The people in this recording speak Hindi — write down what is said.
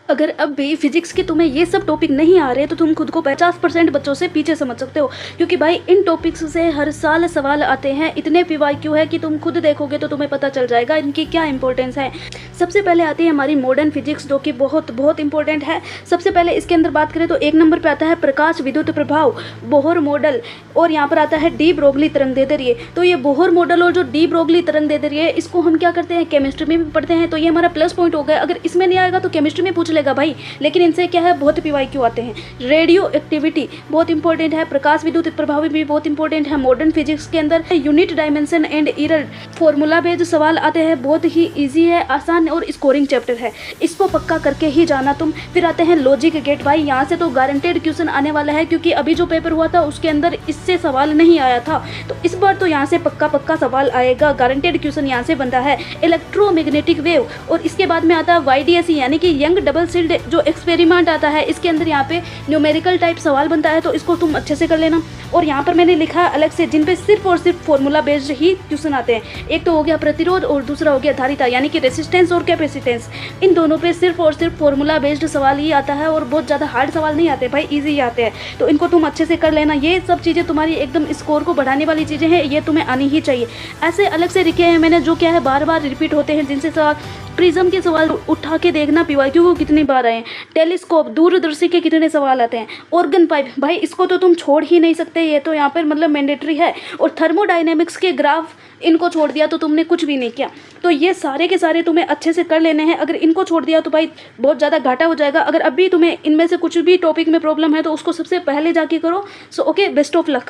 अगर अब भी फिजिक्स के तुम्हें ये सब टॉपिक नहीं आ रहे तो तुम खुद को 50% बच्चों से पीछे समझ सकते हो, क्योंकि भाई इन टॉपिक्स से हर साल सवाल आते हैं। इतने पीवाईक्यू है कि तुम खुद देखोगे तो तुम्हें पता चल जाएगा इनकी क्या इंपॉर्टेंस है। सबसे पहले आती है हमारी मॉडर्न फिजिक्स, जो कि बहुत बहुत इंपॉर्टेंट है। सबसे पहले इसके अंदर बात करें तो एक नंबर पर आता है प्रकाश विद्युत प्रभाव, बोहर मॉडल, और यहाँ पर आता है डी ब्रोगली तरंगदैर्ध्य। तो ये बोहर मॉडल और जो डी ब्रोगली तरंगदैर्ध्य है, इसको हम क्या करते हैं, केमिस्ट्री में भी पढ़ते हैं, तो ये हमारा प्लस पॉइंट हो गया। अगर इसमें नहीं आएगा तो केमिस्ट्री में पूछ लेगा भाई, लेकिन इनसे क्या है, बहुत पीवाईक्यू आते हैं। रेडियो एक्टिविटी बहुत इंपॉर्टेंट है, प्रकाश विद्युत प्रभाव भी बहुत इंपॉर्टेंट है। मॉडर्न फिजिक्स के अंदर unit dimension and error formula based सवाल आते हैं, बहुत ही ईजी है, आसान और स्कोरिंग चैप्टर है, इसको पक्का करके ही जाना तुम। फिर आते हैं लॉजिक गेट, भाई यहाँ से तो गारंटेड क्वेश्चन आने वाला है, क्योंकि अभी जो पेपर हुआ था उसके अंदर इससे सवाल नहीं आया था, तो इस बार तो यहाँ से पक्का सवाल आएगा, गारंटेड क्वेश्चन यहाँ से बनता है। इलेक्ट्रोमैग्नेटिक वेव, और इसके बाद में आता है YDSE यानी कि यंग डबल स्लिट जो एक्सपेरिमेंट आता है, इसके अंदर यहाँ पे न्यूमेरिकल टाइप सवाल बनता है, तो इसको तुम अच्छे से कर लेना। और यहाँ पर मैंने लिखा है अलग से, जिन पे सिर्फ और सिर्फ फॉर्मूला बेस्ड ही क्वेश्चन आते हैं। एक तो हो गया प्रतिरोध और दूसरा हो गया धारिता, यानी कि रेसिस्टेंस और कैपेसिटेंस। इन दोनों पे सिर्फ और सिर्फ फॉर्मूला बेस्ड सवाल ही आता है, और बहुत ज़्यादा हार्ड सवाल नहीं आते भाई, ईजी ही आते हैं, तो इनको तुम अच्छे से कर लेना। ये सब चीज़ें तुम्हारी एकदम स्कोर को बढ़ाने वाली चीज़ें हैं, ये तुम्हें आनी ही चाहिए। ऐसे अलग से लिखे हैं मैंने, जो क्या है बार बार रिपीट होते हैं, जिनसे सवाल प्रिज्म के सवाल उठा के देखना पीवाईक्यू को कितनी बार आए हैं। टेलीस्कोप दूरदर्शी के कितने सवाल आते हैं। ऑर्गन पाइप, भाई इसको तो तुम छोड़ ही नहीं सकते, ये तो यहाँ पर मतलब मैंडेटरी है। और थर्मोडायनेमिक्स के ग्राफ, इनको छोड़ दिया तो तुमने कुछ भी नहीं किया। तो ये सारे के सारे तुम्हें अच्छे से कर लेने हैं। अगर इनको छोड़ दिया तो भाई बहुत ज़्यादा घाटा हो जाएगा। अगर अभी तुम्हें इनमें से कुछ भी टॉपिक में प्रॉब्लम है तो उसको सबसे पहले जाके करो। So okay, best of luck.